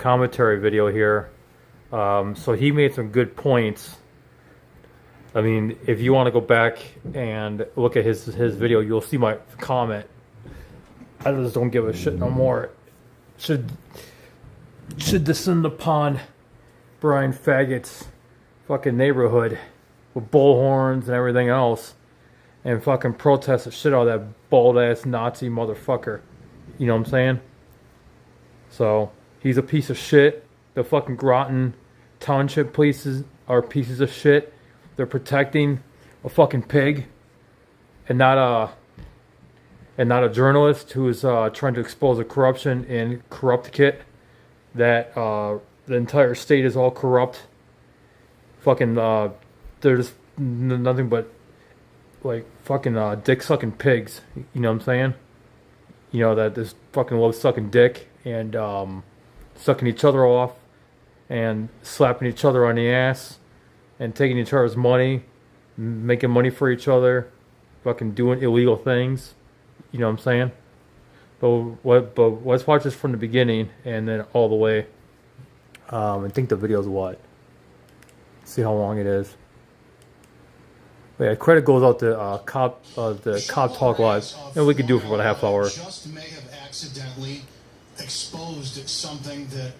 commentary video here. So he made some good points. I mean, if you want to go back and look at his video, you'll see my comment. I just don't give a shit no more. Should descend upon Bryan Faggot's fucking neighborhood with bullhorns and everything else, and fucking protest the shit out of that bald ass Nazi motherfucker. You know what I'm saying? So he's a piece of shit. The fucking Groton Township police are pieces of shit. They're protecting a fucking pig, and not a journalist who is trying to expose the corruption in Corrupticate. That the entire state is all corrupt. Fucking there's nothing but like fucking dick sucking pigs. You know what I'm saying? You know that this fucking love sucking dick and sucking each other off and slapping each other on the ass and taking each other's money, making money for each other, fucking doing illegal things. You know what I'm saying? But let's watch this from the beginning and then all the way. I think the video's what? See how long it is. But yeah, credit goes out to the Cop Talk Live, and we could do it for about a half hour. Just may have accidentally exposed something that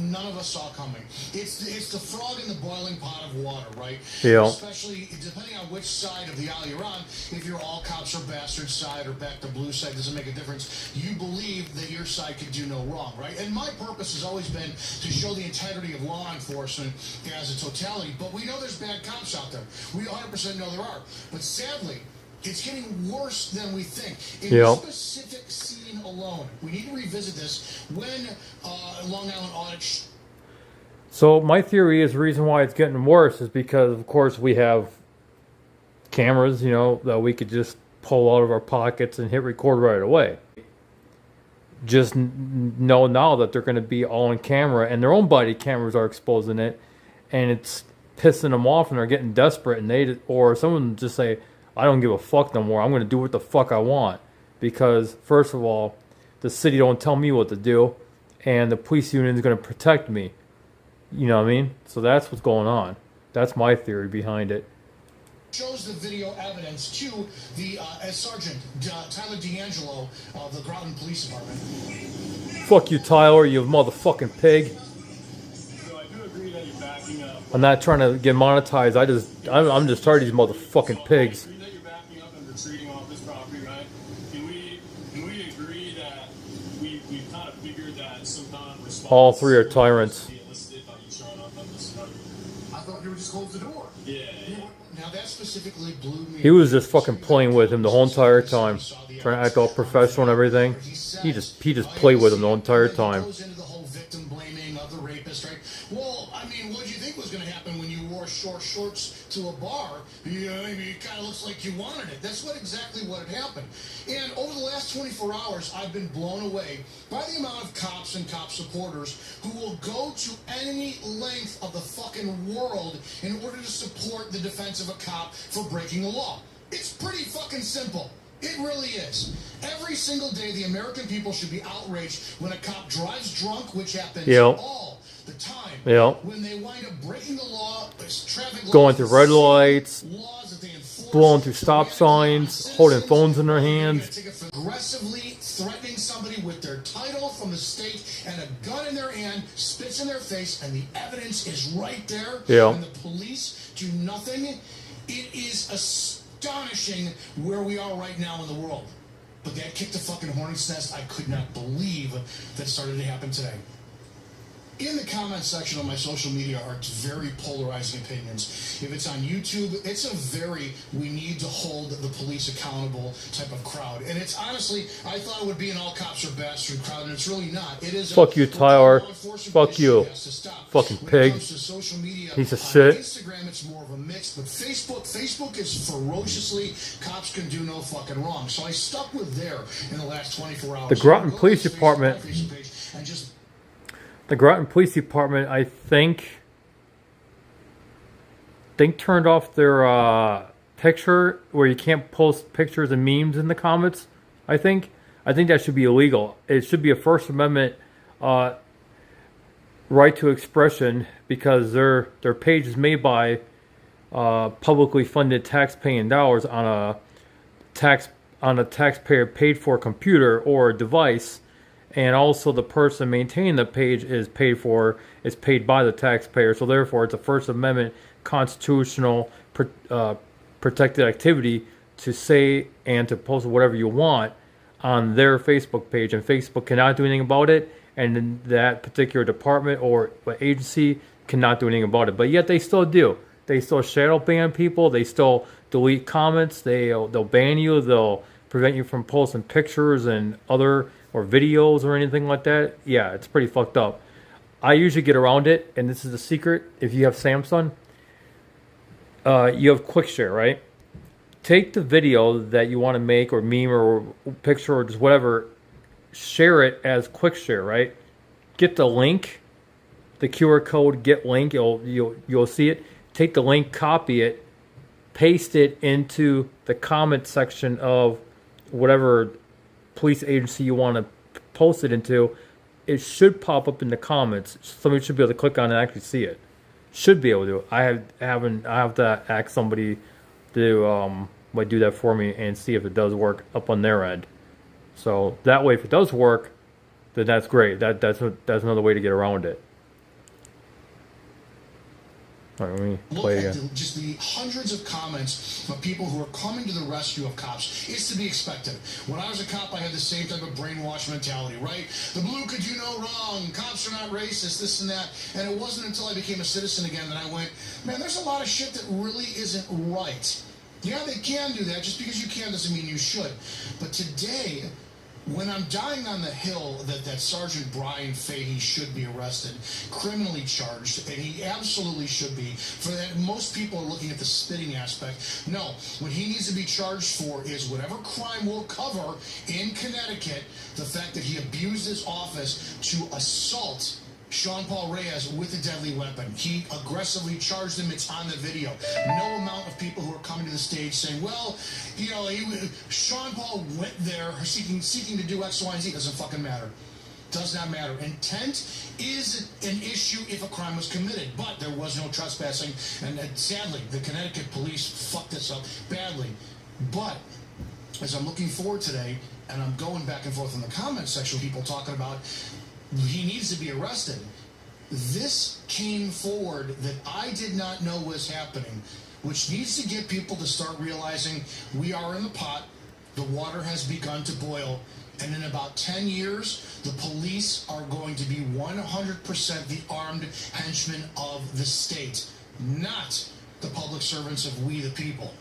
none of us saw coming. It's the frog in the boiling pot of water, right? Yeah. Especially depending on which side of the aisle you're on. If you're all cops are bastard side or back to blue side, doesn't make a difference. You believe that your side could do no wrong, right? And my purpose has always been to show the integrity of law enforcement as a totality. But we know there's bad cops out there. We 100% know there are. But sadly, it's getting worse than we think. In this specific scene alone, we need to revisit this when Long Island audit. So my theory is the reason why it's getting worse is because, of course, we have cameras, you know, that we could just pull out of our pockets and hit record right away. Just know now that they're going to be all on camera, and their own body cameras are exposing it, and it's pissing them off, and they're getting desperate, and or someone just say, I don't give a fuck no more. I'm going to do what the fuck I want. Because, first of all, the city don't tell me what to do. And the police union is going to protect me. You know what I mean? So that's what's going on. That's my theory behind it. Shows the video evidence to the Sergeant Tyler D'Angelo of the Groton Police Department. Fuck you, Tyler, you motherfucking pig. So I do agree that you're backing up. I'm not trying to get monetized. I'm just tired of these motherfucking pigs. Retreating off this property, right? Can we agree that we kind of figured that some kind of response? All three are tyrants. I thought you were just close the door. Yeah. Now that specifically blew me. He was just fucking playing with him the whole entire time, trying to act all professional and everything. He just played with him the entire time. Goes into the whole victim blaming of the rapist, right? Well, I mean, what did you think was going to happen when you wore short shorts to a bar? You know, I mean, it kind of looks like you wanted it. That's exactly what had happened. And over the last 24 hours, I've been blown away by the amount of cops and cop supporters who will go to any length of the fucking world in order to support the defense of a cop for breaking the law. It's pretty fucking simple. It really is. Every single day, the American people should be outraged when a cop drives drunk, which happens all the time. When they wind up breaking the law, traffic laws, going through red lights, laws that they enforce, blowing through stop signs, holding phones in their hands. Aggressively threatening somebody with their title from the state and a gun in their hand, spits in their face, and the evidence is right there. And the police do nothing. It is astonishing where we are right now in the world. But that kicked the fucking hornet's nest. I could not believe that started to happen today. In the comment section on my social media are very polarizing opinions. If it's on YouTube, it's a very we need to hold the police accountable type of crowd. And it's honestly, I thought it would be an all cops are bastard crowd, and it's really not. It is. Fuck you, Tyler. Fuck you. Fucking pig. Piece of shit. Instagram, it's more of a mix, but Facebook is ferociously cops can do no fucking wrong. So I stuck with there in the last 24 hours. The Groton Police Department. The Groton Police Department, I think turned off their picture where you can't post pictures and memes in the comments. I think that should be illegal. It should be a First Amendment right to expression because their page is made by publicly funded tax-paying dollars on a taxpayer paid for computer or device, and also the person maintaining the page is paid by the taxpayer. So therefore, it's a First Amendment constitutional protected activity to say and to post whatever you want on their Facebook page, and Facebook cannot do anything about it, and then that particular department or agency cannot do anything about it. But yet they still do. They still shadow ban people. They still delete comments. They'll ban you. They'll prevent you from posting pictures and or videos or anything like that. Yeah, it's pretty fucked up. I usually get around it, and this is the secret. If you have Samsung, you have quick share, right? Take the video that you want to make or meme or picture or just whatever, share it as quick share, right? Get the link, the QR code, get link, you'll see it. Take the link, copy it, paste it into the comment section of whatever police agency you want to post it into. It should pop up in the comments. Somebody should be able to click on it and actually see it. Should be able to. I have to ask somebody to do that for me and see if it does work up on their end. So that way, if it does work, then that's great. That's another way to get around it. All right, let me play again. Just the hundreds of comments of people who are coming to the rescue of cops. It's to be expected. When I was a cop, I had the same type of brainwash mentality, right? The blue could do no wrong. Cops are not racist, this and that. And it wasn't until I became a citizen again that I went, man, there's a lot of shit that really isn't right. Yeah, they can do that. Just because you can doesn't mean you should. But today, when I'm dying on the hill that Sergeant Bryan Fahey should be arrested, criminally charged, and he absolutely should be, for that most people are looking at the spitting aspect. No, what he needs to be charged for is whatever crime will cover in Connecticut, the fact that he abused his office to assault Sean Paul Reyes with a deadly weapon. He aggressively charged him. It's on the video. No amount of people who are coming to the stage saying, well, Sean Paul went there seeking to do X, Y, and Z. Doesn't fucking matter. Does not matter. Intent is an issue if a crime was committed, but there was no trespassing, and sadly, the Connecticut police fucked this up badly. But as I'm looking forward today, and I'm going back and forth in the comment section, people talking about he needs to be arrested. This came forward that I did not know was happening, which needs to get people to start realizing we are in the pot, the water has begun to boil, and in about 10 years, the police are going to be 100% the armed henchmen of the state, not the public servants of we the people.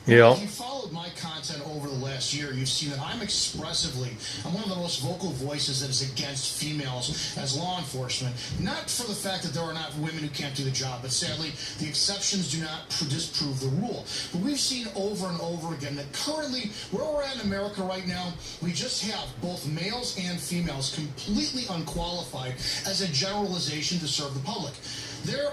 Yeah. If you followed my content over the last year, you've seen that I'm one of the most vocal voices that is against females as law enforcement. Not for the fact that there are not women who can't do the job, but sadly, the exceptions do not disprove the rule. But we've seen over and over again that currently, where we're at in America right now, we just have both males and females completely unqualified as a generalization to serve the public. They're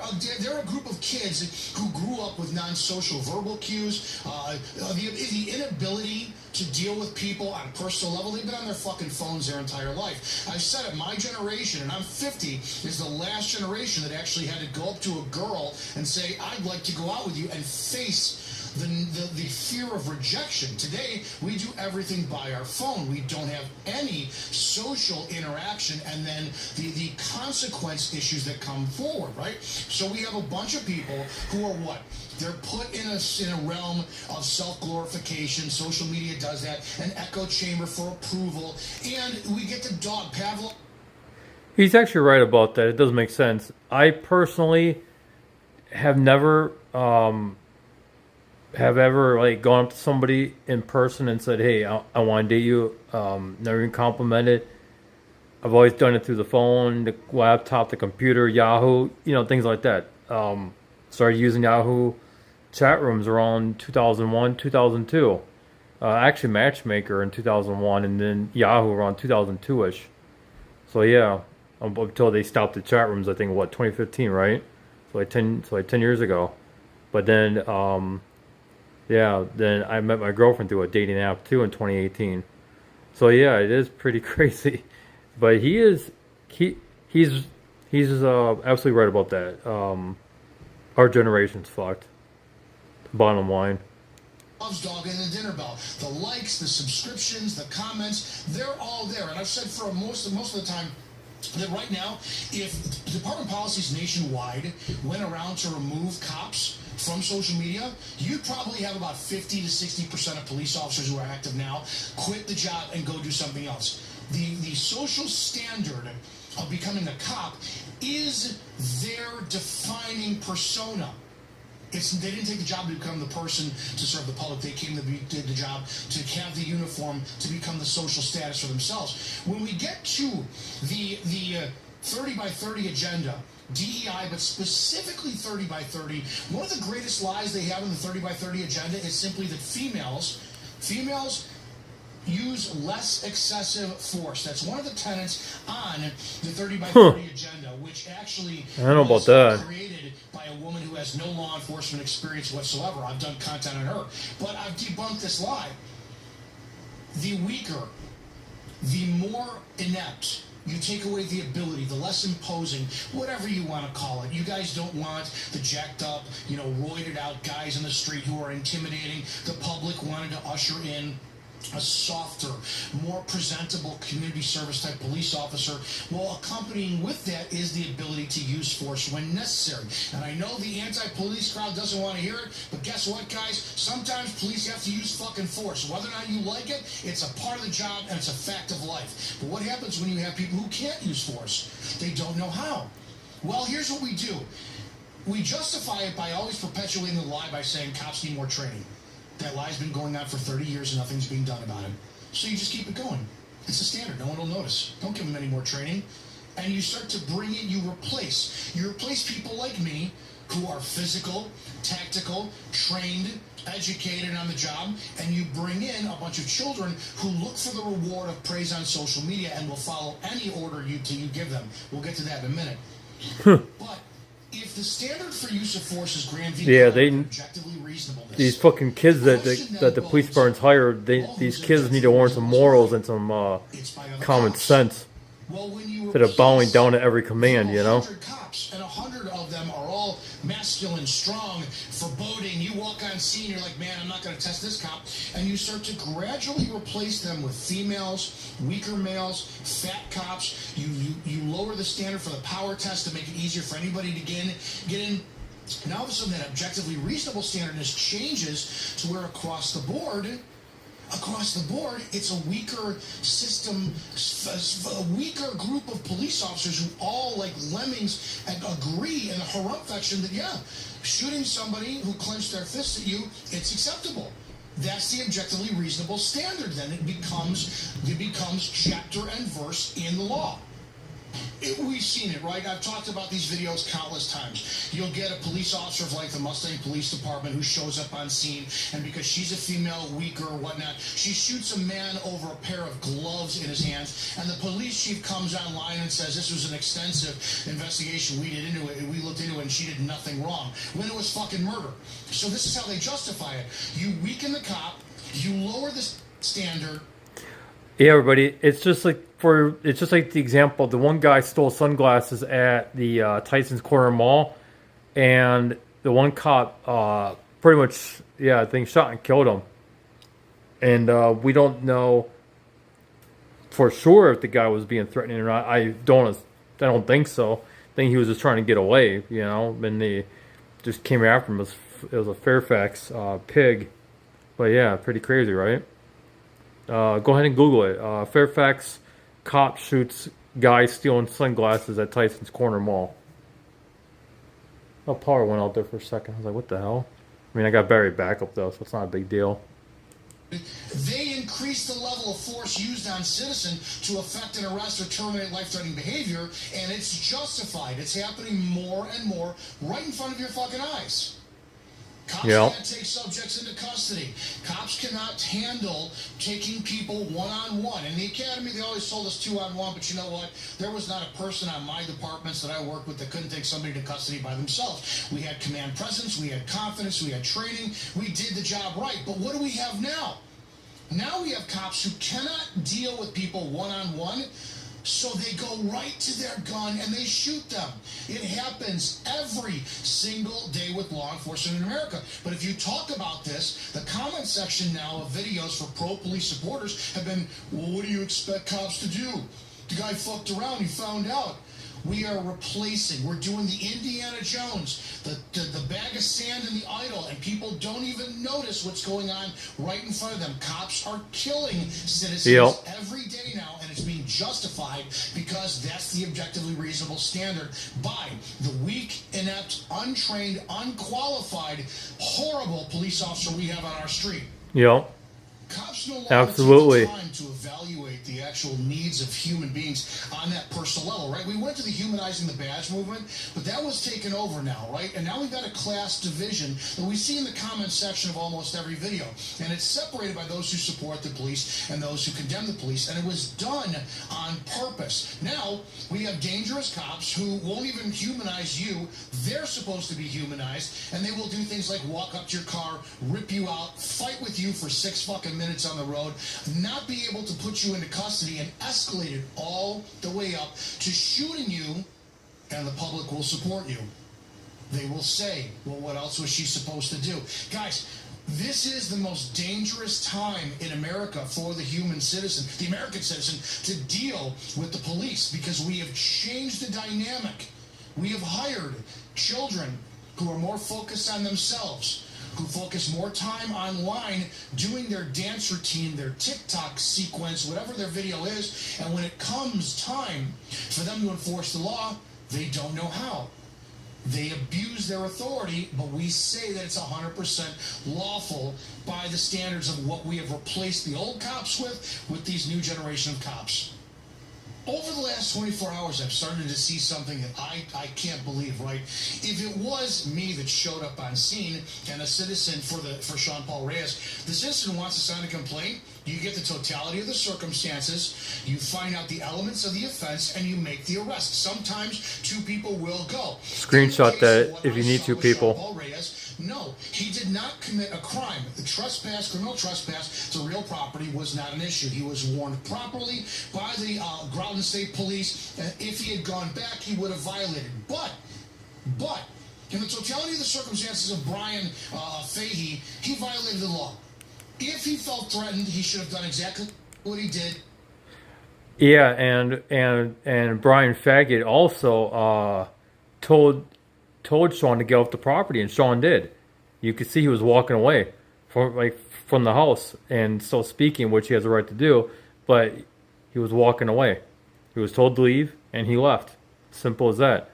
a group of kids who grew up with non-social verbal cues, the inability to deal with people on a personal level. They've been on their fucking phones their entire life. I've said it, my generation, and I'm 50, is the last generation that actually had to go up to a girl and say, I'd like to go out with you, and face the fear of rejection. Today, we do everything by our phone. We don't have any social interaction, and then the consequence issues that come forward, right? So we have a bunch of people who are what? They're put in a realm of self-glorification. Social media does that. An echo chamber for approval. And we get the dog, Pavlov. He's actually right about that. It does make sense. I personally have never... have ever gone up to somebody in person and said, hey, I want to date you. Never even complimented. I've always done it through the phone, the laptop, the computer, Yahoo, things like that. Started using Yahoo chat rooms around 2001, 2002. Actually Matchmaker in 2001, and then Yahoo around 2002-ish. So yeah, until they stopped the chat rooms, I think 2015, right? So 10 years ago. But then then I met my girlfriend through a dating app too in 2018. So yeah, it is pretty crazy. But he's He's absolutely right about that. Our generation's fucked. Bottom line. Loves dog and the dinner bell. The likes, the subscriptions, the comments, they're all there. And I've said for most of the time that right now, if department policies nationwide went around to remove cops from social media, you'd probably have about 50 to 60% of police officers who are active now quit the job and go do something else. The social standard of becoming a cop is their defining persona. They didn't take the job to become the person to serve the public. They did the job to have the uniform to become the social status for themselves. When we get to the 30 by 30 agenda, DEI, but specifically 30 by 30, one of the greatest lies they have in the 30 by 30 agenda is simply that females use less excessive force. That's one of the tenets on the 30 by 30 agenda, which actually I don't know about that. Created by a woman who has no law enforcement experience whatsoever. I've done content on her, but I've debunked this lie. The weaker, the more inept, you take away the ability, the less imposing, whatever you want to call it. You guys don't want the jacked up, roided out guys in the street who are intimidating. The public wanted to usher in a softer, more presentable community service type police officer. Well, accompanying with that is the ability to use force when necessary. And I know the anti-police crowd doesn't want to hear it, but guess what, guys? Sometimes police have to use fucking force. Whether or not you like it, it's a part of the job and it's a fact of life. But what happens when you have people who can't use force? They don't know how. Well, here's what we do. We justify it by always perpetuating the lie by saying cops need more training. That lie's been going on for 30 years and nothing's being done about it. So you just keep it going. It's a standard. No one will notice. Don't give them any more training. And you start to bring in, you replace people like me who are physical, tactical, trained, educated on the job, and you bring in a bunch of children who look for the reward of praise on social media and will follow any order you give them. We'll get to that in a minute. But if the standard for use of force is grand objectively reasonableness, these fucking kids that the police department's hired, these kids need to learn some morals and some common sense instead of bowing down to every command, 100 cops, and 100 of them are all masculine, strong, foreboding. You walk on scene, you're like, man, I'm not going to test this cop. And you start to gradually replace them with females, weaker males, fat cops. You lower the standard for the power test to make it easier for anybody to get in. And all of a sudden, that objectively reasonable standardness changes to where across the board, it's a weaker system, a weaker group of police officers who all, like lemmings, agree in the harumph section that, shooting somebody who clenched their fist at you, it's acceptable. That's the objectively reasonable standard. Then it becomes chapter and verse in the law. We've seen it, right? I've talked about these videos countless times. You'll get a police officer of like the Mustang Police Department who shows up on scene, and because she's a female, weaker or whatnot, she shoots a man over a pair of gloves in his hands, and the police chief comes online and says this was an extensive investigation. We looked into it, and she did nothing wrong. When it was fucking murder. So this is how they justify it. You weaken the cop, you lower the standard. Yeah, everybody. It's just like the example. The one guy stole sunglasses at the Tyson's Corner Mall, and the one cop pretty much, I think, shot and killed him. And we don't know for sure if the guy was being threatening or not. I don't think so. I think he was just trying to get away, and they just came after him. It was a Fairfax pig. But yeah, pretty crazy, right? Go ahead and Google it. Fairfax cop shoots guy stealing sunglasses at Tyson's Corner Mall. Oh, power went out there for a second. I was like, what the hell? I mean, I got battery backup though, so it's not a big deal. They increase the level of force used on citizen to affect an arrest or terminate life-threatening behavior, and it's justified. It's happening more and more right in front of your fucking eyes. Cops can't take subjects into custody. Cops cannot handle taking people one-on-one. In the academy, they always told us two-on-one, but you know what? There was not a person on my departments that I worked with that couldn't take somebody to custody by themselves. We had command presence, we had confidence, we had training. We did the job right. But what do we have now? Now we have cops who cannot deal with people one-on-one So they go right to their gun and they shoot them. It happens every single day with law enforcement in America. But if you talk about this, the comment section now of videos for pro-police supporters have been, well, what do you expect cops to do? The guy fucked around, he found out. We are replacing, we're doing the Indiana Jones, the bag of sand and the idol, and people don't even notice what's going on right in front of them. Cops are killing citizens every day now, and it's being justified because that's the objectively reasonable standard by the weak, inept, untrained, unqualified, horrible police officer we have on our street. Yep. Cops no longer Absolutely. take the time to evaluate the actual needs of human beings on that personal level, right? We went to the humanizing the badge movement, but that was taken over now, right? And now we've got a class division that we see in the comment section of almost every video. And it's separated by those who support the police and those who condemn the police. And it was done on purpose. Now we have dangerous cops who won't even humanize you. They're supposed to be humanized. And they will do things like walk up to your car, rip you out, fight with you for 6 fucking minutes on the road, not be able to put you into custody, and escalate it all the way up to shooting you, and the public will support you. They will say, well, what else was she supposed to do? Guys, this is the most dangerous time in America for the human citizen, the American citizen, to deal with the police, because we have changed the dynamic. We have hired children who are more focused on themselves, who focus more time online doing their dance routine, their TikTok sequence, whatever their video is, and when it comes time for them to enforce the law, they don't know how. They abuse their authority, but we say that it's 100% lawful by the standards of what we have replaced the old cops with these new generation of cops. Over the last 24 hours, I've started to see something that I can't believe, right? If it was me that showed up on scene and a citizen for Sean Paul Reyes, the citizen wants to sign a complaint, you get the totality of the circumstances, you find out the elements of the offense, and you make the arrest. Sometimes 2 people will go. Screenshot that if you need to, people. Sean Paul Reyes, no, he did not commit a crime. The trespass, criminal trespass to real property was not an issue. He was warned properly by the Groton State Police. If he had gone back, he would have violated. But, in the totality of the circumstances of Bryan Fahey, he violated the law. If he felt threatened, he should have done exactly what he did. Yeah, and Brian Faggot also told Sean to get off the property, and Sean did. You could see he was walking away from the house and still speaking, which he has a right to do, but he was walking away. He was told to leave, and he left. Simple as that.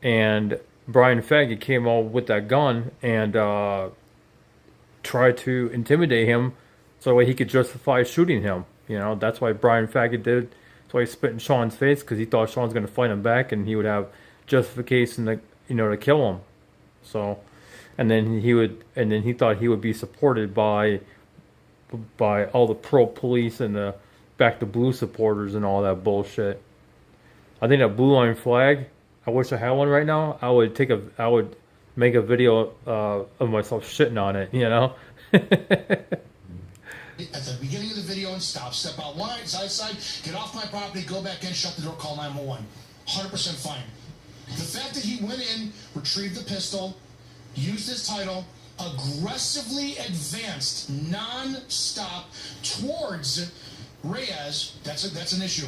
And Brian Faggot came out with that gun and tried to intimidate him so that way he could justify shooting him. You know, that's why Brian Faggot did. That's why he spit in Sean's face, because he thought Sean's going to fight him back, and he would have justification to kill him. So, and then he thought he would be supported by all the pro police and the Back to Blue supporters and all that bullshit. I think that blue line flag, I wish I had one right now. I would make a video of myself shitting on it, you know. At the beginning of the video and step out wide, side, get off my property, go back in, shut the door, call 911. 100% fine. The fact that he went in, retrieved the pistol, used his title, aggressively advanced non-stop towards Reyes, that's an issue.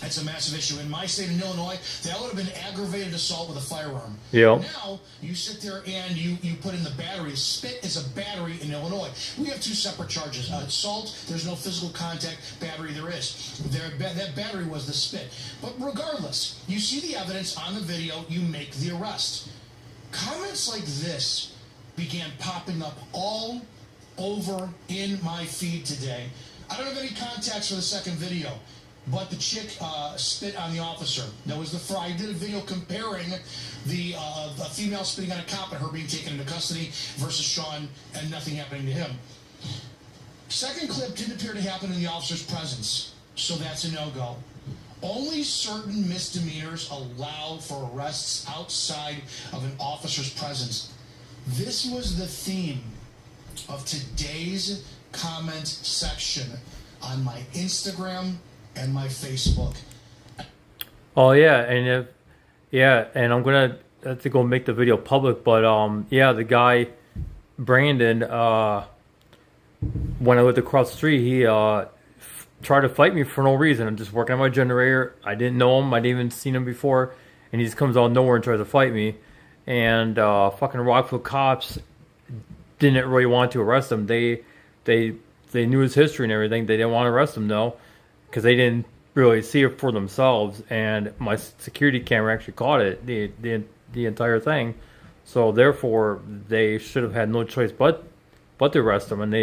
That's a massive issue. In my state of Illinois, that would have been aggravated assault with a firearm. Yeah. Now, you sit there and you put in the battery. Spit is a battery in Illinois. We have 2 separate charges. Assault, there's no physical contact. Battery, there is. That battery was the spit. But regardless, you see the evidence on the video, you make the arrest. Comments like this began popping up all over in my feed today. I don't have any contacts for the second video, but the chick spit on the officer. That was I did a video comparing the female spitting on a cop and her being taken into custody versus Sean and nothing happening to him. Second clip didn't appear to happen in the officer's presence, so that's a no-go. Only certain misdemeanors allow for arrests outside of an officer's presence. This was the theme of today's comment section on my Instagram and my Facebook. Oh yeah, and I'm gonna have to go make the video public. But yeah, the guy Brandon, when I lived across the street, he tried to fight me for no reason. I'm just working on my generator. I didn't know him. I didn't even seen him before, and he just comes out of nowhere and tries to fight me. And fucking Rockville cops didn't really want to arrest him. They knew his history and everything. They didn't want to arrest him though, because they didn't really see it for themselves. And my security camera actually caught it, the entire thing. So therefore, they should have had no choice but to arrest him. And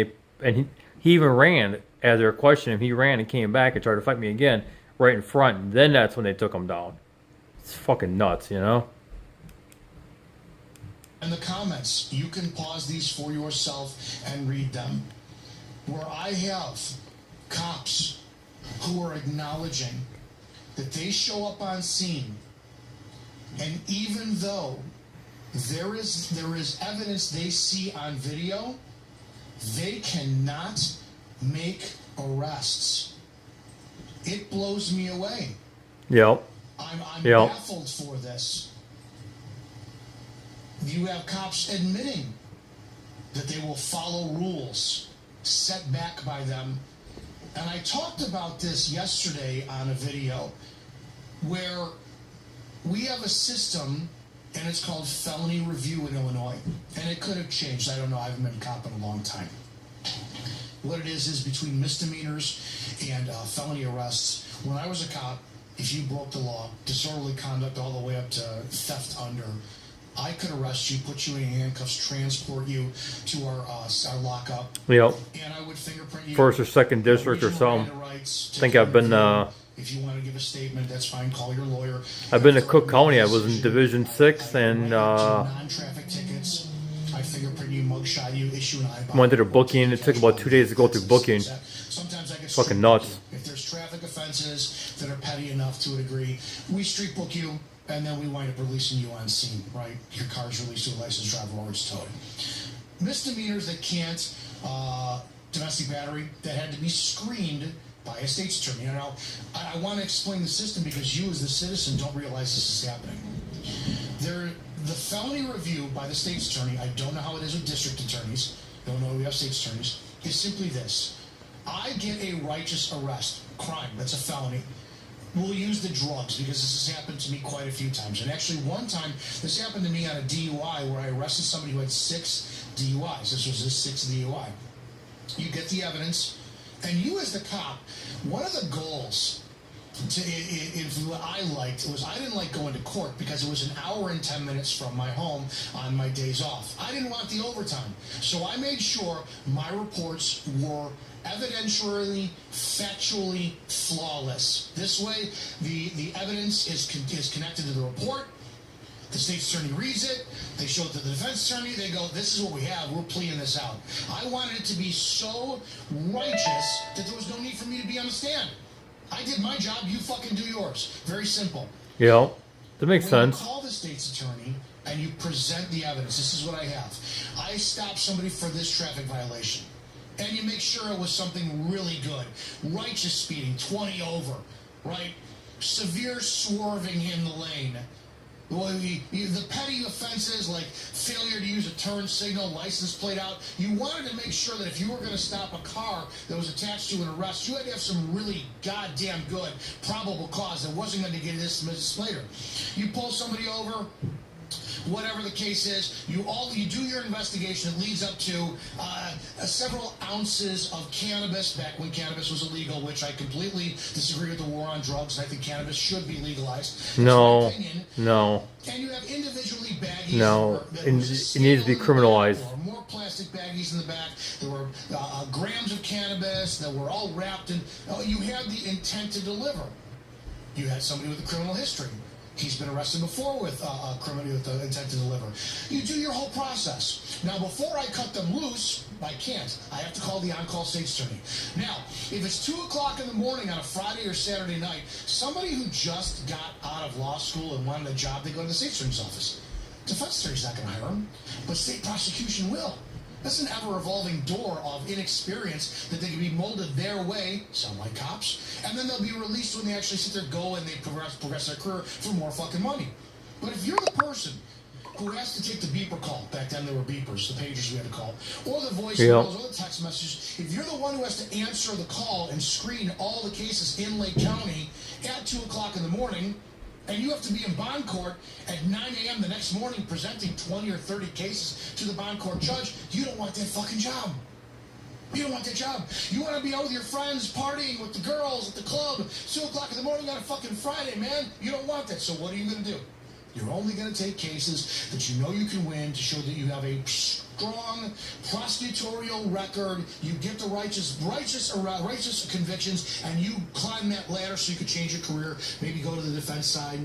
he even ran as they were questioning him. He ran and came back and tried to fight me again right in front. And then that's when they took him down. It's fucking nuts, you know. In the comments, you can pause these for yourself and read them. Where I have cops who are acknowledging that they show up on scene, and even though there is evidence they see on video, they cannot make arrests. It blows me away. Yep. I'm Yep. baffled for this. You have cops admitting that they will follow rules set back by them. And I talked about this yesterday on a video where we have a system, and it's called felony review in Illinois. And it could have changed. I don't know. I haven't been a cop in a long time. What it is between misdemeanors and felony arrests. When I was a cop, if you broke the law, disorderly conduct all the way up to theft under, I could arrest you, put you in handcuffs, transport you to our lockup. Yep. And I would fingerprint you. First or second district or something. I think I've been. If you want to give a statement, that's fine. Call your lawyer. I've been to Cook County. I was in Division 6 and non-traffic tickets. I fingerprint you, mugshot you, issue an eyeball. went to their booking. It took about 2 days to go through booking. Sometimes I get fucking nuts. if there's traffic offenses that are petty enough to a degree, we street book you, and then we wind up releasing you on scene, right? Your car's released to a licensed driver or it's towed. Misdemeanors that can't, domestic battery, that had to be screened by a state's attorney. You know, I want to explain the system because you as the citizen don't realize this is happening. The felony review by the state's attorney, I don't know how it is with district attorneys, don't know we have state's attorneys, is simply this. I get a righteous arrest, crime, that's a felony. We'll use the drugs because this has happened to me quite a few times. And actually one time, this happened to me on a DUI where I arrested somebody who had 6 DUIs. This was his 6th DUI. You get the evidence, and you as the cop, one of the goals what I liked was I didn't like going to court because it was an hour and 10 minutes from my home on my days off. I didn't want the overtime. So I made sure my reports were evidentially, factually flawless. This way, the evidence is connected to the report. The state's attorney reads it. They show it to the defense attorney. They go, this is what we have. We're pleading this out. I wanted it to be so righteous that there was no need for me to be on the stand. I did my job. You fucking do yours. Very simple. Yeah, that makes when sense. You call the state's attorney and you present the evidence. This is what I have. I stopped somebody for this traffic violation. And you make sure it was something really good. Righteous speeding, 20 over, right? Severe swerving in the lane. The petty offenses like failure to use a turn signal, license plate out. You wanted to make sure that if you were going to stop a car that was attached to an arrest, you had to have some really goddamn good probable cause that wasn't going to get dismissed later. You pull somebody over, whatever the case is, you do your investigation. It leads up to several ounces of cannabis back when cannabis was illegal, which I completely disagree with the war on drugs. And I think cannabis should be legalized. No. And you have individually baggies. No, it needs to be criminalized. There were more plastic baggies in the back. There were grams of cannabis that were all wrapped in. You had the intent to deliver. You had somebody with a criminal history. He's been arrested before with criminal with the intent to deliver. You do your whole process. Now, before I cut them loose, I can't. I have to call the on-call state's attorney. Now, if it's 2 o'clock in the morning on a Friday or Saturday night, somebody who just got out of law school and wanted a job, they go to the state's attorney's office. Defense attorney's not going to hire him, but state prosecution will. That's an ever-evolving door of inexperience that they can be molded their way, sound like cops, and then they'll be released when they actually sit there, go, and they progress their career for more fucking money. But if you're the person who has to take the beeper call, back then there were beepers, the pagers we had to call, or the voicemails, or the text messages, if you're the one who has to answer the call and screen all the cases in Lake County at 2 o'clock in the morning, and you have to be in bond court at 9 a.m. the next morning presenting 20 or 30 cases to the bond court judge, you don't want that fucking job. You don't want that job. You want to be out with your friends, partying with the girls at the club, 2 o'clock in the morning on a fucking Friday, man. You don't want that. So what are you going to do? You're only going to take cases that you know you can win to show that you have a strong prosecutorial record. You get the righteous convictions, and you climb that ladder so you can change your career. Maybe go to the defense side,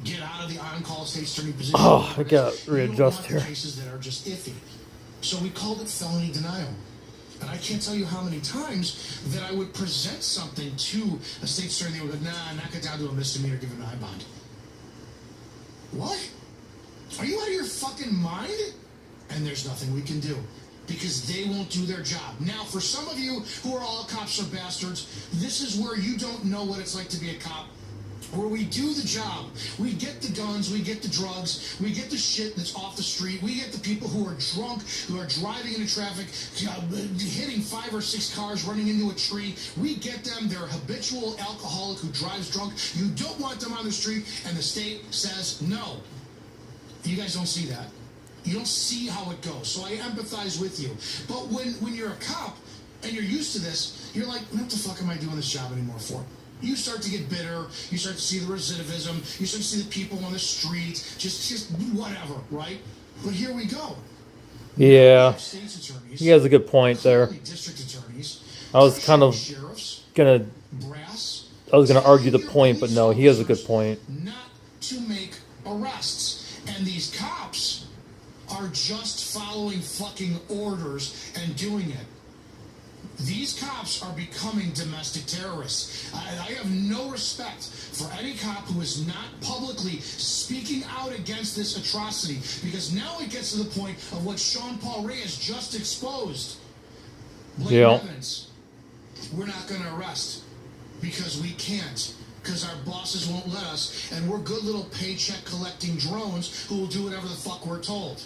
get out of the on-call state's attorney position. Oh, I got readjust here. Cases that are just iffy. So we called it felony denial. And I can't tell you how many times that I would present something to a state's attorney. They would go, nah, knock it down to a misdemeanor, give it an I-bond. What? Are you out of your fucking mind? And there's nothing we can do because they won't do their job. Now, for some of you who are all cops are bastards, this is where you don't know what it's like to be a cop. Where we do the job. We get the guns, we get the drugs, we get the shit that's off the street, we get the people who are drunk, who are driving into traffic, hitting 5 or 6 cars, running into a tree. We get them. They're a habitual alcoholic who drives drunk. You don't want them on the street, and the state says no. You guys don't see that. You don't see how it goes. So I empathize with you. But when you're a cop and you're used to this, you're like, what the fuck am I doing this job anymore for? You start to get bitter. You start to see the recidivism. You start to see the people on the street. Just whatever, right? But here we go. Yeah. State's attorneys, He has a good point there. district attorneys, I was kind of sheriffs, gonna brass. I was gonna argue the point, but no, he has a good point. Not to make arrests. And these cops are just following fucking orders and doing it. These cops are becoming domestic terrorists. I have no respect for any cop who is not publicly speaking out against this atrocity, because now it gets to the point of what Sean Paul Reyes just exposed. Blatant evidence. We're not going to arrest because we can't, because our bosses won't let us, and we're good little paycheck collecting drones who will do whatever the fuck we're told.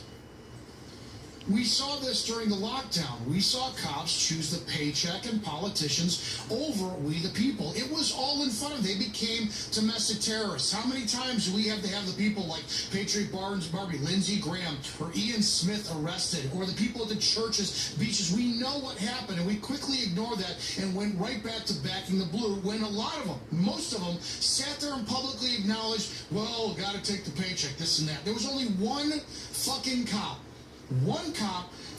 We saw this during the lockdown. We saw cops choose the paycheck and politicians over we the people. It was all in fun. They became domestic terrorists. How many times do we have to have the people like Patriot Barnes Barbie, Lindsey Graham, or Ian Smith arrested, or the people at the churches, beaches? We know what happened, and we quickly ignored that and went right back to backing the blue, when a lot of them, most of them, sat there and publicly acknowledged, well, got to take the paycheck, this and that. There was only one fucking cop,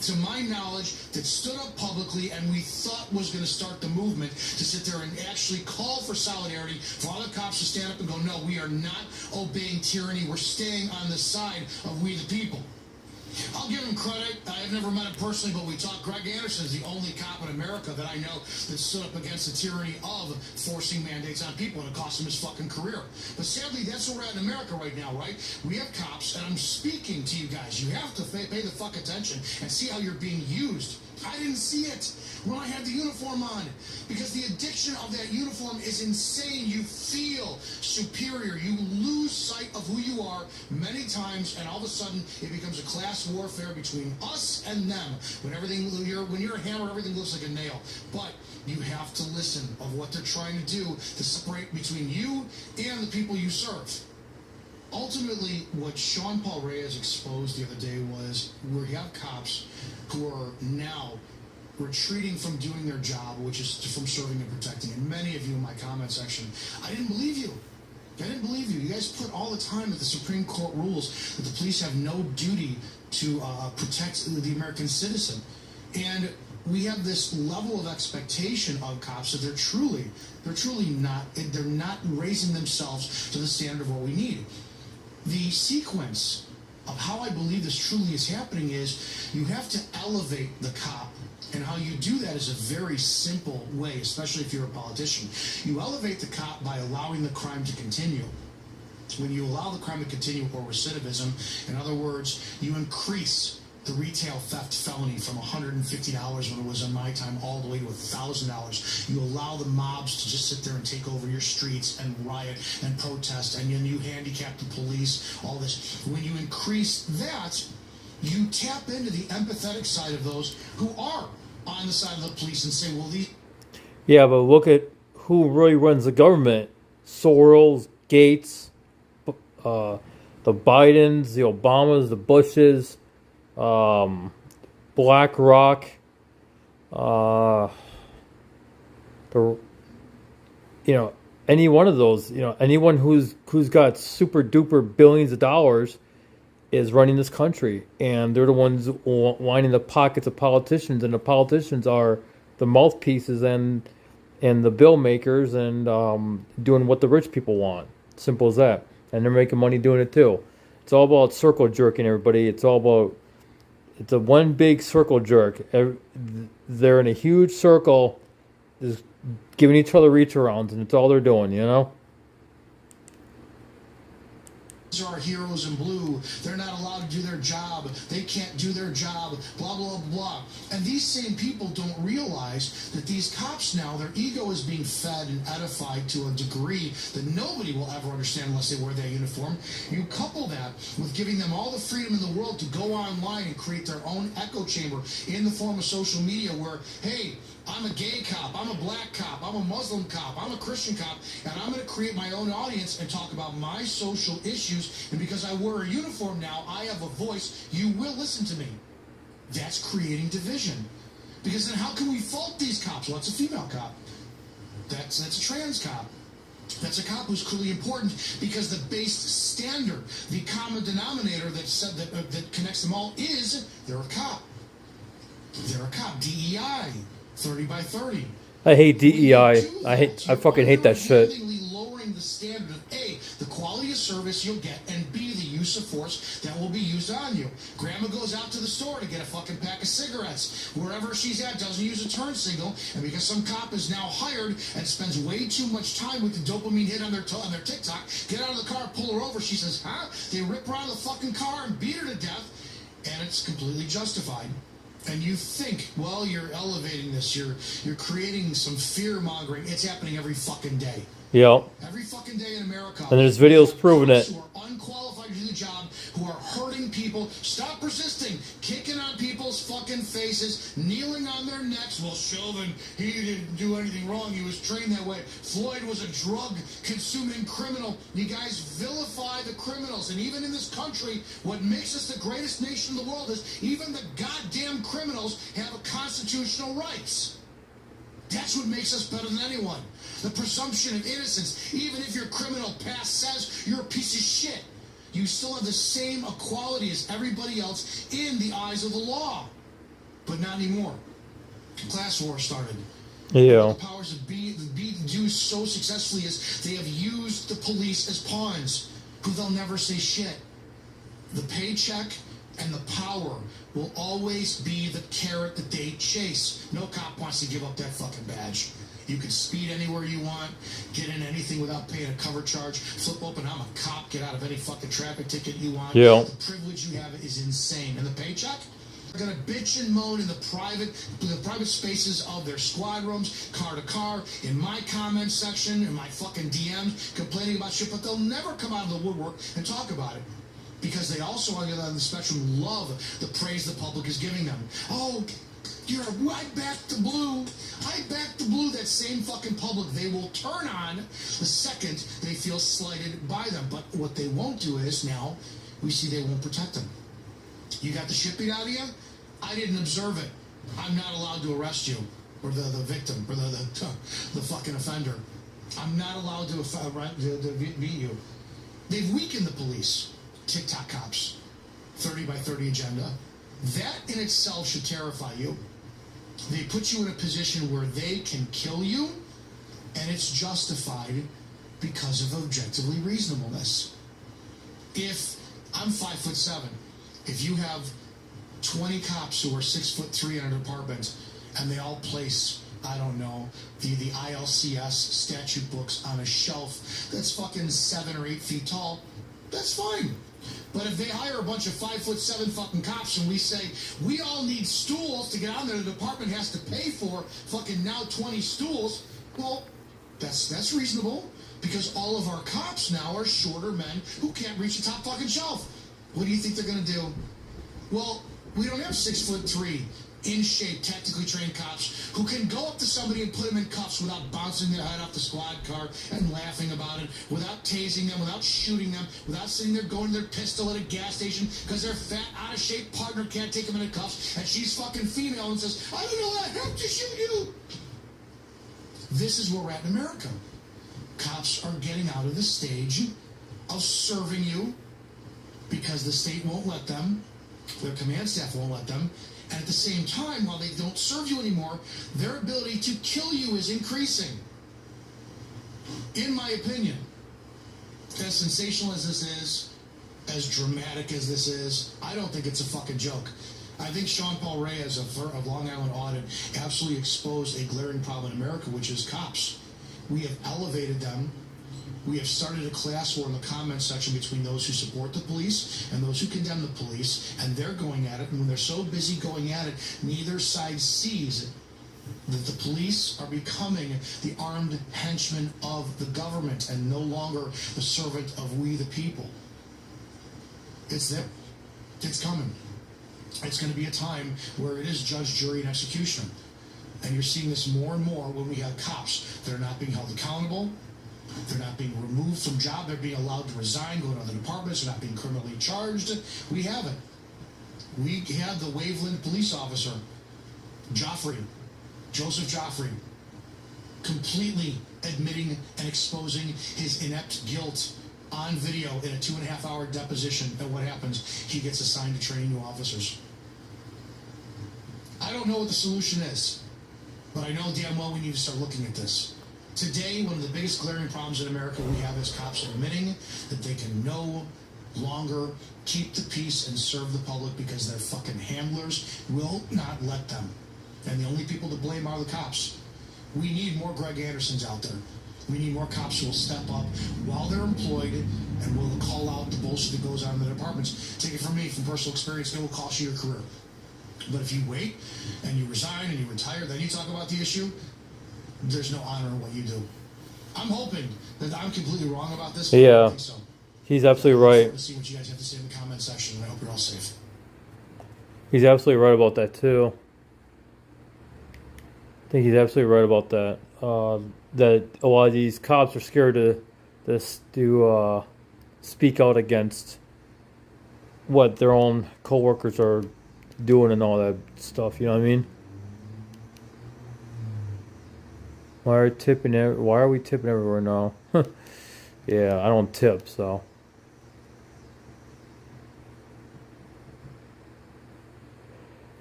to my knowledge, that stood up publicly and we thought was going to start the movement to sit there and actually call for solidarity, for other cops to stand up and go, no, we are not obeying tyranny. We're staying on the side of we the people. I'll give him credit. I've never met him personally, but we talked. Greg Anderson is the only cop in America that I know that stood up against the tyranny of forcing mandates on people, and it cost him his fucking career. But sadly, that's where we're at in America right now, right? We have cops, and I'm speaking to you guys. You have to pay the fuck attention and see how you're being used. I didn't see it when I had the uniform on, because the addiction of that uniform is insane. You feel superior. You lose sight of who you are many times, and all of a sudden it becomes a class warfare between us and them. When you're a hammer, everything looks like a nail. But you have to listen of what they're trying to do to separate between you and the people you serve. Ultimately, what Sean Paul Reyes exposed the other day was we have cops who are now retreating from doing their job, which is from serving and protecting. And many of you in my comment section, I didn't believe you. I didn't believe you. You guys put all the time that the Supreme Court rules that the police have no duty to protect the American citizen. And we have this level of expectation of cops that they're truly not raising themselves to the standard of what we need. The sequence of how I believe this truly is happening is you have to elevate the cop. And how you do that is a very simple way, especially if you're a politician. You elevate the cop by allowing the crime to continue. When you allow the crime to continue, or recidivism, in other words, you increase the retail theft felony from $150 when it was in my time all the way to $1,000. You allow the mobs to just sit there and take over your streets and riot and protest, and then you handicap the police, all this. When you increase that, you tap into the empathetic side of those who are on the side of the police and say, well, these... Yeah, but look at who really runs the government. Soros, Gates, the Bidens, the Obamas, the Bushes, BlackRock, any one of those, anyone who's got super duper billions of dollars is running this country, and they're the ones lining the pockets of politicians, and the politicians are the mouthpieces and the bill makers, and doing what the rich people want. Simple as that. And they're making money doing it too. It's all about circle jerking, everybody. It's a one big circle jerk. They're in a huge circle, just giving each other reach arounds, and it's all they're doing, are our heroes in blue. They're not allowed to do their job. They can't do their job. Blah, blah, blah. And these same people don't realize that these cops now, their ego is being fed and edified to a degree that nobody will ever understand unless they wear that uniform. You couple that with giving them all the freedom in the world to go online and create their own echo chamber in the form of social media where, hey, I'm a gay cop, I'm a black cop, I'm a Muslim cop, I'm a Christian cop, and I'm going to create my own audience and talk about my social issues, and because I wear a uniform now, I have a voice, you will listen to me. That's creating division. Because then how can we fault these cops? Well, that's a female cop. That's a trans cop. That's a cop who's clearly important because the base standard, the common denominator that connects them all is they're a cop. They're a cop. DEI. 30 by 30. I hate DEI. I fucking hate that shit. Lowering the standard of A, the quality of service you'll get, and B, the use of force that will be used on you. Grandma goes out to the store to get a fucking pack of cigarettes. Wherever she's at, doesn't use a turn signal, and because some cop is now hired and spends way too much time with the dopamine hit on their TikTok, get out of the car, pull her over, she says, huh? They rip her out of the fucking car and beat her to death, and it's completely justified. And you think, well, you're elevating this, you're creating some fear-mongering. It's happening every fucking day. Yeah. Every fucking day in America. And there's videos proving it. Who are unqualified to do the job, who are hurting people. Stop resisting. Kicking on people's fucking faces, kneeling on their necks. Well, Chauvin, he didn't do anything wrong. He was trained that way. Floyd was a drug-consuming criminal. You guys vilify the criminals. And even in this country, what makes us the greatest nation in the world is even the goddamn criminals have constitutional rights. That's what makes us better than anyone. The presumption of innocence. Even if your criminal past says you're a piece of shit, you still have the same equality as everybody else in the eyes of the law. But not anymore. Class war started. Yeah. The powers that be do so successfully is they have used the police as pawns who they'll never say shit. The paycheck and the power will always be the carrot that they chase. No cop wants to give up that fucking badge. You can speed anywhere you want, get in anything without paying a cover charge, flip open, I'm a cop, get out of any fucking traffic ticket you want. Yeah. The privilege you have is insane. And the paycheck? They're going to bitch and moan in the private spaces of their squad rooms, car to car, in my comment section, in my fucking DMs, complaining about shit, but they'll never come out of the woodwork and talk about it. Because they also, on the other end of the spectrum, love the praise the public is giving them. Oh, I back the blue. I back the blue. That same fucking public they will turn on the second they feel slighted by them. But what they won't do is now we see they won't protect them. You got the shit beat out of you? I didn't observe it. I'm not allowed to arrest you, or the victim, or the fucking offender. I'm not allowed to beat you. They've weakened the police. TikTok cops, 30 by 30 agenda. That in itself should terrify you. They put you in a position where they can kill you, and it's justified because of objectively reasonableness. If I'm 5'7", if you have 20 cops who are 6'3" in a department, and they all place, I don't know, the ILCS statute books on a shelf that's fucking 7 or 8 feet tall, that's fine. But if they hire a bunch of 5'7" fucking cops and we say, we all need stools to get on there, the department has to pay for fucking now 20 stools, well, that's reasonable. Because all of our cops now are shorter men who can't reach the top fucking shelf. What do you think they're going to do? Well, we don't have 6'3", in shape, technically trained cops who can go up to somebody and put them in cuffs without bouncing their head off the squad car and laughing about it, without tasing them, without shooting them, without sitting there going to their pistol at a gas station because their fat, out-of-shape partner can't take them in cuffs and she's fucking female and says, I don't know, I have to shoot you. This is where we're at in America. Cops are getting out of the stage of serving you because the state won't let them, their command staff won't let them, and at the same time, while they don't serve you anymore, their ability to kill you is increasing. In my opinion, as sensational as this is, as dramatic as this is, I don't think it's a fucking joke. I think Sean Paul Reyes of Long Island Audit absolutely exposed a glaring problem in America, which is cops. We have elevated them. We have started a class war in the comment section between those who support the police and those who condemn the police, and they're going at it. And when they're so busy going at it, neither side sees that the police are becoming the armed henchmen of the government and no longer the servant of we the people. It's there. It's coming. It's going to be a time where it is judge, jury, and executioner. And you're seeing this more and more when we have cops that are not being held accountable. They're not being removed from job. They're being allowed to resign, go to other departments. They're not being criminally charged. We have it. We had the Waveland police officer, Joseph Joffrey, completely admitting and exposing his inept guilt on video in a 2.5-hour deposition. And what happens? He gets assigned to train new officers. I don't know what the solution is, but I know damn well we need to start looking at this. Today, one of the biggest glaring problems in America we have is cops admitting that they can no longer keep the peace and serve the public because their fucking handlers will not let them. And the only people to blame are the cops. We need more Greg Andersons out there. We need more cops who will step up while they're employed and will call out the bullshit that goes on in the departments. Take it from me, from personal experience, it will cost you your career. But if you wait and you resign and you retire, then you talk about the issue, there's no honor in what you do. I'm hoping that I'm completely wrong about this. But I don't think so. He's absolutely right. Let's see what you guys have to say in the comment section, and I hope you're all safe. He's absolutely right about that too. I think he's absolutely right about that. That a lot of these cops are scared to speak out against what their own coworkers are doing and all that stuff. You know what I mean? Why are we tipping everywhere now? Yeah, I don't tip, so.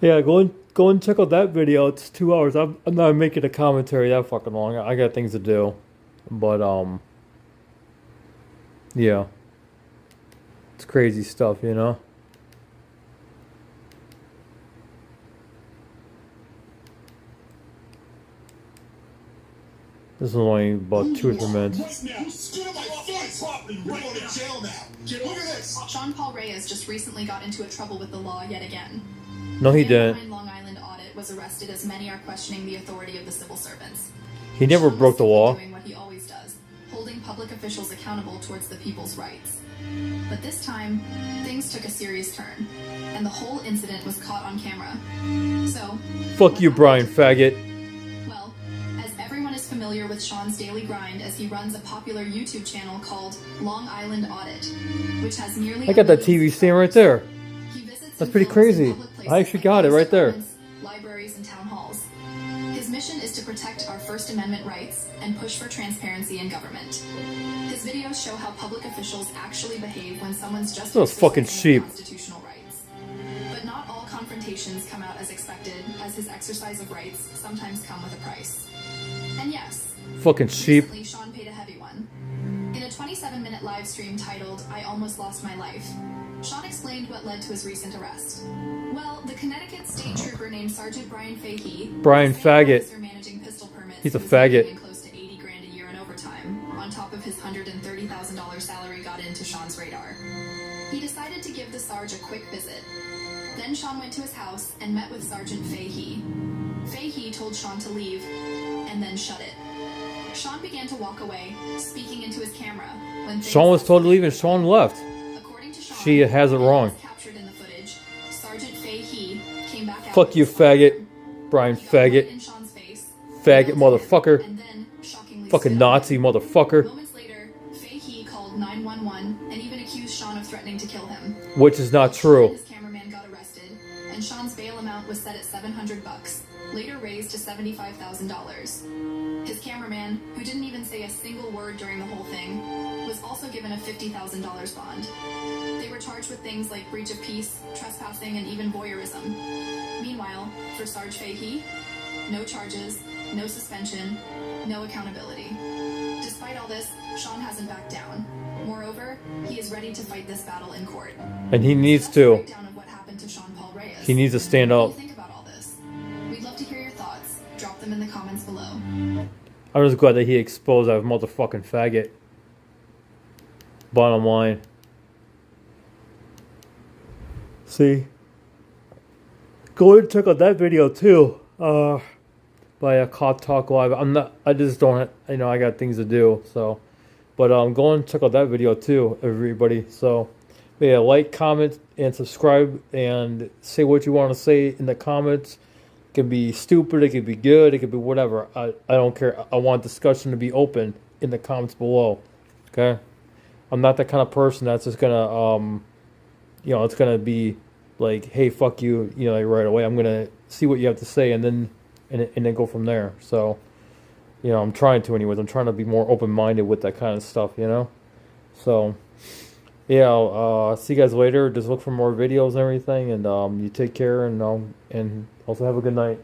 Yeah, go and check out that video. It's 2 hours. I'm not making a commentary that fucking long. I got things to do. But yeah. It's crazy stuff, you know? This is only about 2 or 3 minutes. Sean Paul Reyes just recently got into trouble with the law yet again. No, he The man didn't. behind Long Island Audit was arrested as many are questioning the authority of the civil servants. He never Sean broke the was law. doing what he always does, holding public officials accountable towards the people's rights. But this time, things took a serious turn, and the whole incident was caught on camera. So, Fuck you, Bryan, faggot. well, as everyone is familiar with Sean's daily grind as he runs a popular YouTube channel called Long Island Audit, which has nearly I got that TV stand right there. He visits That's and pretty films in crazy. public places I actually like got it police right there. departments, libraries, and town halls. His mission is to protect our First Amendment rights and push for transparency in government. His videos show how public officials actually behave when someone's just Those fucking exercising sheep. constitutional rights. But not all confrontations come out as expected, as his exercise of rights sometimes come with a price. And yes, Fucking sheep. recently Sean paid a heavy one. In a 27-minute live stream titled, "I Almost Lost My Life," Sean explained what led to his recent arrest. Well, the Connecticut state trooper named Sergeant Bryan Fahey, Bryan was a state faggot. officer managing pistol permits, He's a was faggot. making close to $80,000 a year in overtime. On top of his $130,000 salary got into Sean's radar. He decided decided to give the Sarge a quick visit. Then Sean went to his house and met with Sergeant Fahey. Fahey told Sean to leave, and then shut it. Sean began to walk away, speaking into his camera. When Sean was told to leave and Sean left. According to Sean, She has it wrong. captured in the footage, Sergeant Fahey came back out Fuck with you, his phone. faggot. Brian, He got right faggot. in Sean's face, Faggot, yelled at him, motherfucker. and then shockingly Fucking spit on Nazi, him. motherfucker. Moments later, Fahey called 911 and even accused Sean of threatening to kill him. Which is not Sean and true. his cameraman got arrested, and Sean's bail amount was set at $700, later raised to $75,000. His cameraman, who didn't even say a single word during the whole thing, was also given a $50,000 bond. They were charged with things like breach of peace, trespassing, and even voyeurism. Meanwhile, for Sarge Fahey, no charges, no suspension, no accountability. Despite all this, Sean hasn't backed down. Moreover, he is ready to fight this battle in court. And he needs That's a to. breakdown of what happened to Sean Paul Reyes. He needs to stand What up. do you think about all this? We'd love to hear your thoughts. Drop them in the comments below. I'm just glad that he exposed that motherfucking faggot. Bottom line. See? Go ahead and check out that video too. By a Cop Talk Live. I just don't, I got things to do, so. But go and check out that video too, everybody. So, yeah, like, comment, and subscribe, and say what you want to say in the comments. It can be stupid, it could be good, it could be whatever. I don't care. I want discussion to be open in the comments below. Okay? I'm not that kind of person that's just gonna, it's gonna be like, hey, fuck you, like right away. I'm gonna see what you have to say and then go from there. So, I'm trying to anyways. I'm trying to be more open-minded with that kind of stuff, So, yeah, I'll see you guys later. Just look for more videos and everything, and you take care, and also have a good night.